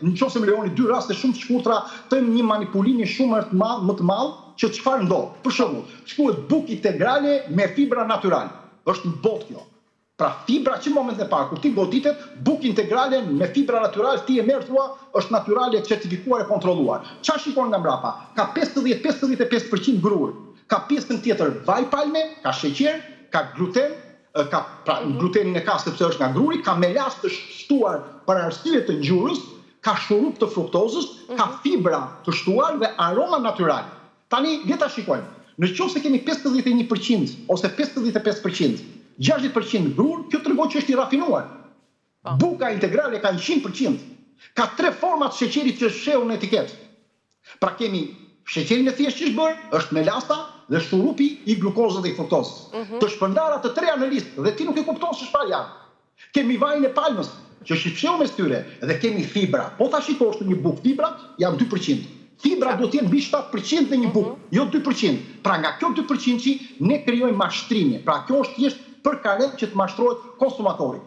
nëse më lejoni dy raste shumë të shkurtra, të një manipulimi shumë më të madh që çfarë ndodh. Për shembull, shkruhet bukë integrale me fibra natyrale. Është një botë kjo. Pra fibra që në momentin e parë kur ti goditet, bukë integrale me fibra natyrale, ti e merr thua, është natyrale, certifikuar e kontrolluar. Çfarë shikon nga mbrapa? Ka 55% grur. Ka pjesën tjetër vaj palme, ka sheqer, ka gluten, glutenin e ka sepse është nga gruri, ka melas të shtuar për arsye të ngjyrës, ka shurup të fruktozës, ka fibra të shtuar dhe aroma natyrale. Tani le ta shikojmë. Nëse kemi 51% ose 55%, 60% grur, kjo tregon që është i rafinuar. Buka integrale ka 100%. Ka 3 forma të sheqerit që shehun në etiketë. Pra kemi sheqerin e thjeshtë që është bërë, është melasta dhe shurupi i glukozës dhe i fruktozës. Të shpërndara të 3 në listë dhe ti nuk e kupton se çfarë janë. Kemi vajin e palmës, që është i fshehur mes tyre, dhe kemi fibra. Po ta shikosh një bukë, fibrat janë 2%. Fibra do të jenë mbi 7% në një bukë, jo 2%. Pra nga kjo 2% ne krijojmë mashtrime. Pra kjo është thjesht për kare që të mashtrohet konsumatori.